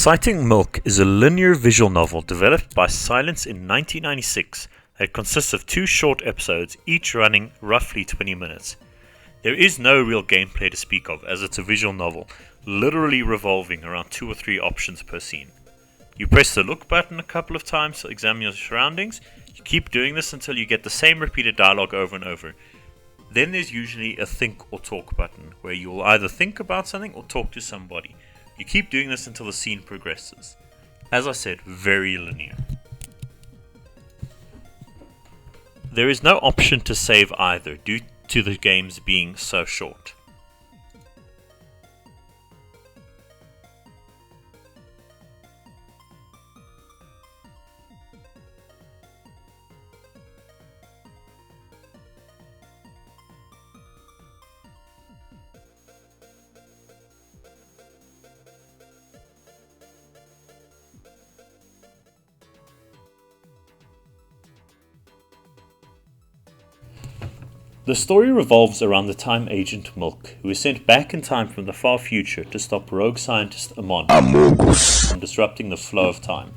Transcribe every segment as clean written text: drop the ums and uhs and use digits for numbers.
Exciting Milk is a linear visual novel developed by Silence in 1996 that consists of two short episodes, each running roughly 20 minutes. There is no real gameplay to speak of, as it's a visual novel, literally revolving around 2 or 3 options per scene. You press the look button a couple of times to examine your surroundings. You keep doing this until you get the same repeated dialogue over and over. Then there's usually a think or talk button, where you will either think about something or talk to somebody. You keep doing this until the scene progresses. As I said, very linear. There is no option to save either, due to the games being so short. The story revolves around the time agent Milk, who is sent back in time from the far future to stop rogue scientist Amon from disrupting the flow of time.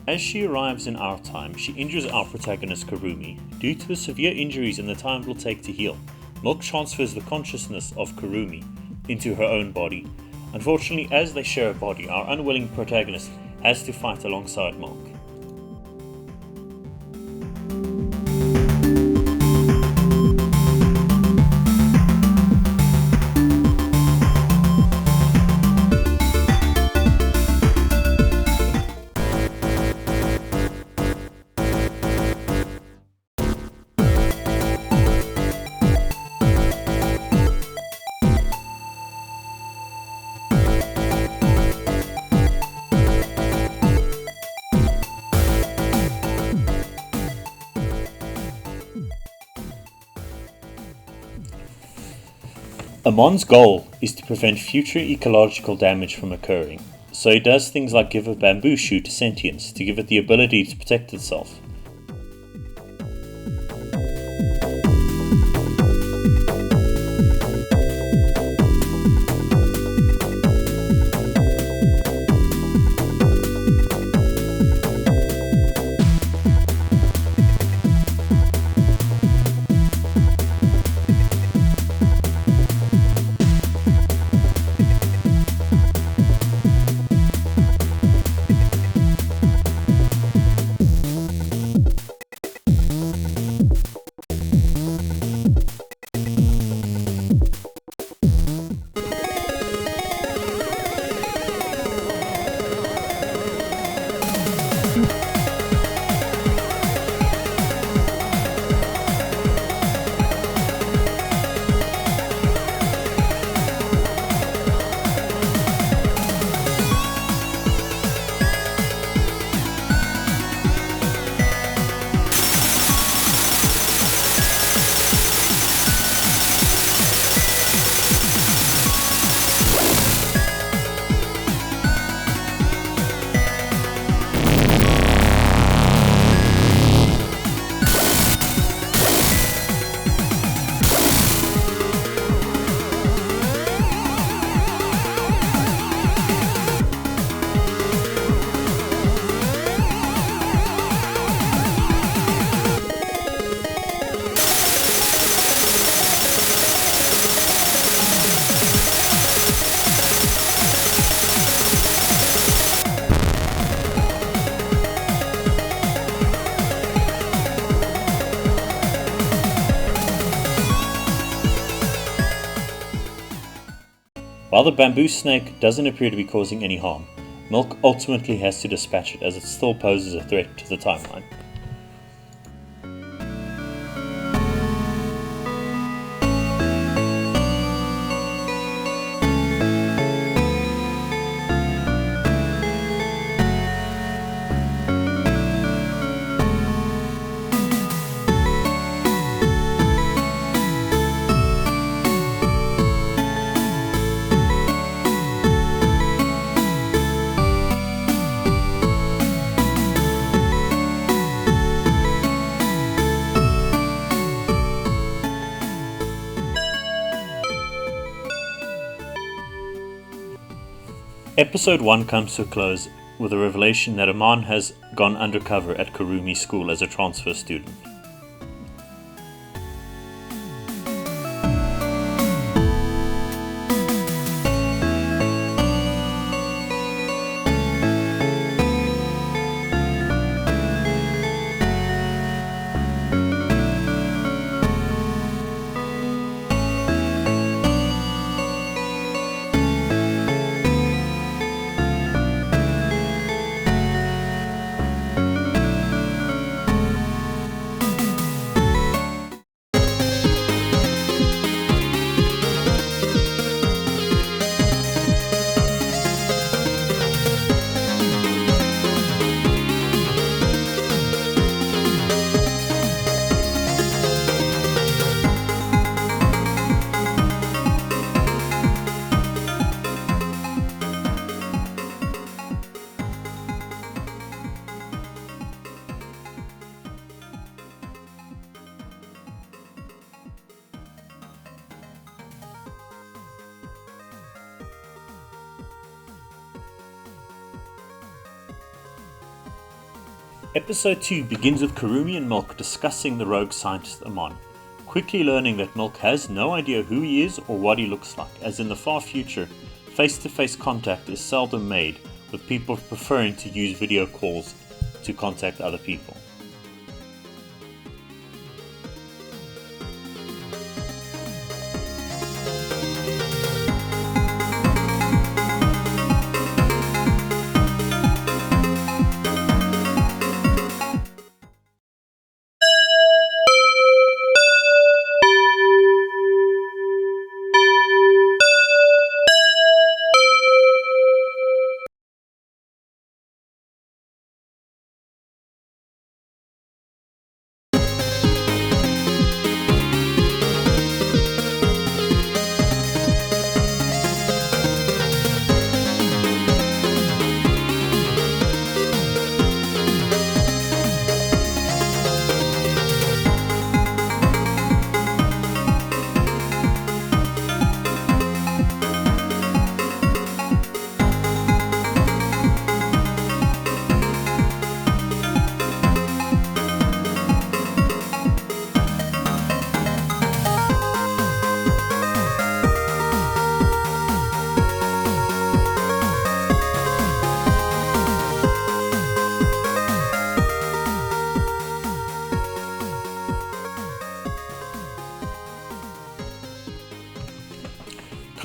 As she arrives in our time, she injures our protagonist Kurumi. Due to the severe injuries and the time it will take to heal, Milk transfers the consciousness of Kurumi into her own body. Unfortunately, as they share a body, our unwilling protagonist has to fight alongside Milk. Amon's goal is to prevent future ecological damage from occurring, so he does things like give a bamboo shoot sentience to give it the ability to protect itself. While the bamboo snake doesn't appear to be causing any harm, Milk ultimately has to dispatch it as it still poses a threat to the timeline. Episode 1 comes to a close with a revelation that Amon has gone undercover at Kurumi School as a transfer student. Episode 2 begins with Kurumi and Milk discussing the rogue scientist Amon, quickly learning that Milk has no idea who he is or what he looks like, as in the far future, face-to-face contact is seldom made, with people preferring to use video calls to contact other people.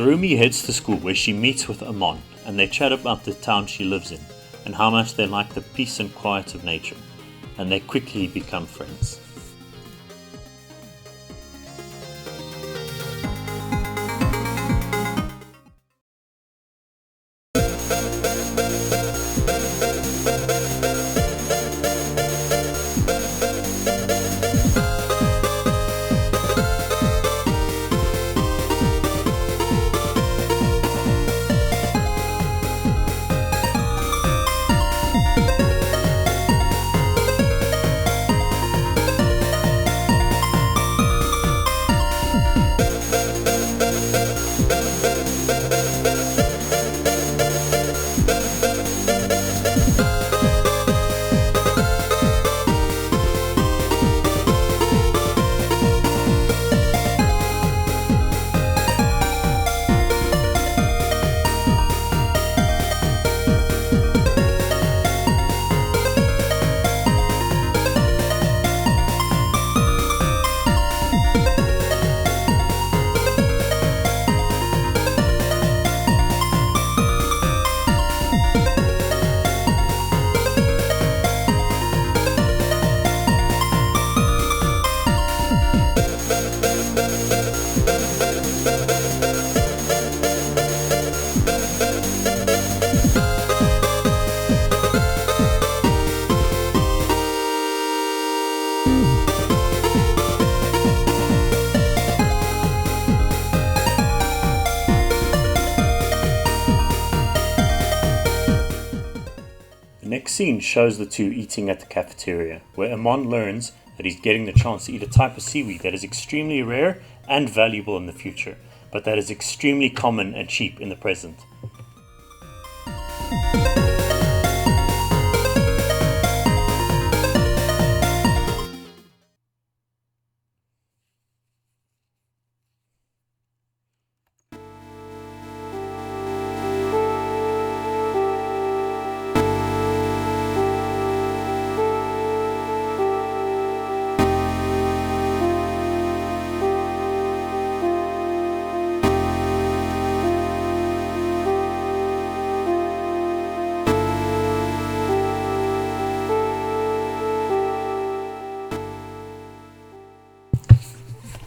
Harumi heads to school where she meets with Amon, and they chat about the town she lives in and how much they like the peace and quiet of nature, and they quickly become friends. The next scene shows the two eating at the cafeteria, where Amon learns that he's getting the chance to eat a type of seaweed that is extremely rare and valuable in the future, but that is extremely common and cheap in the present.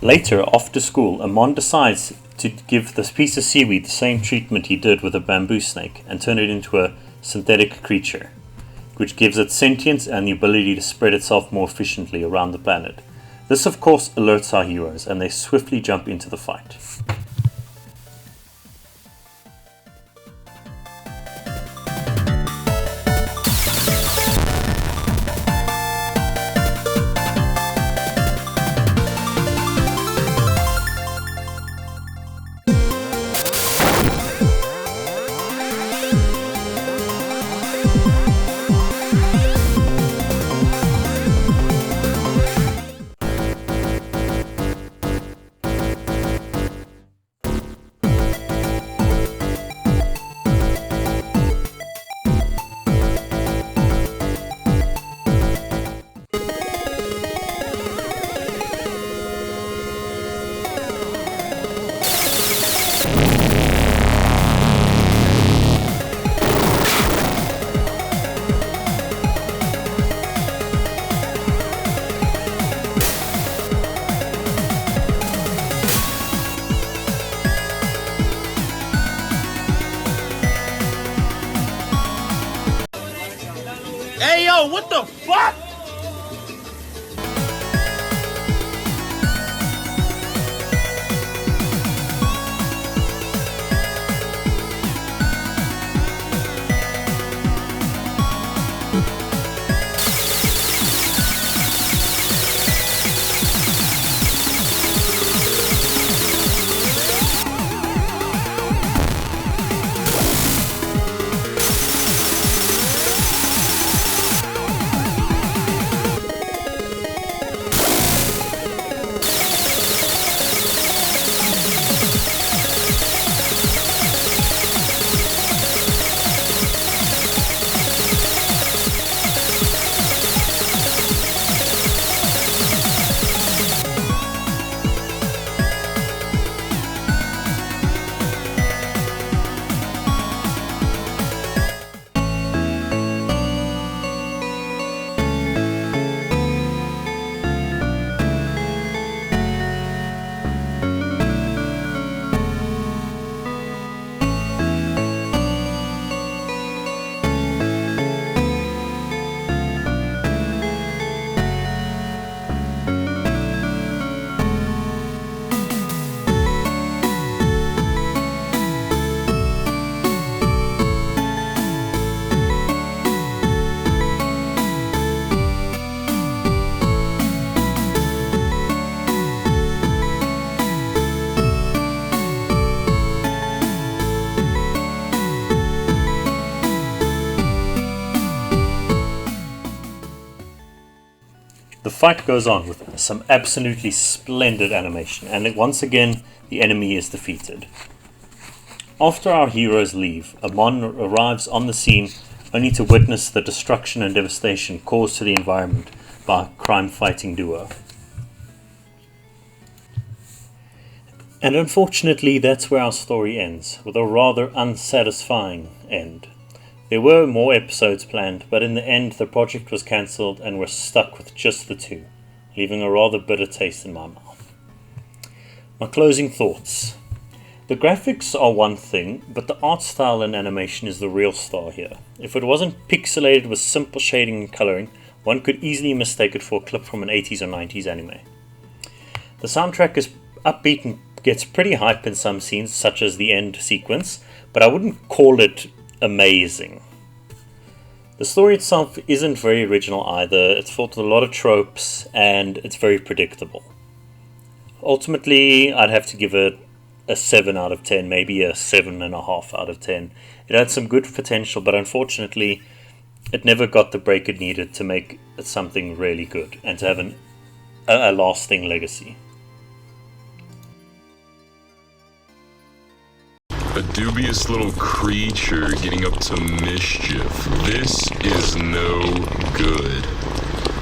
Later, after school, Amon decides to give this piece of seaweed the same treatment he did with a bamboo snake and turn it into a synthetic creature, which gives it sentience and the ability to spread itself more efficiently around the planet. This of course alerts our heroes, and they swiftly jump into the fight. Hey yo, what the fuck? The fight goes on with some absolutely splendid animation, and once again the enemy is defeated. After our heroes leave, Amon arrives on the scene only to witness the destruction and devastation caused to the environment by a crime-fighting duo. And unfortunately, that's where our story ends, with a rather unsatisfying end. There were more episodes planned, but in the end the project was cancelled and we're stuck with just the 2, leaving a rather bitter taste in my mouth. My closing thoughts. The graphics are one thing, but the art style and animation is the real star here. If it wasn't pixelated with simple shading and colouring, one could easily mistake it for a clip from an 80s or 90s anime. The soundtrack is upbeat and gets pretty hype in some scenes, such as the end sequence, but I wouldn't call it amazing. The story itself isn't very original either. It's filled with a lot of tropes and it's very predictable. Ultimately, I'd have to give it a 7 out of 10, maybe a 7.5 out of 10. It had some good potential, but unfortunately it never got the break it needed to make it something really good and to have a lasting legacy. A dubious little creature getting up to mischief. This is no good.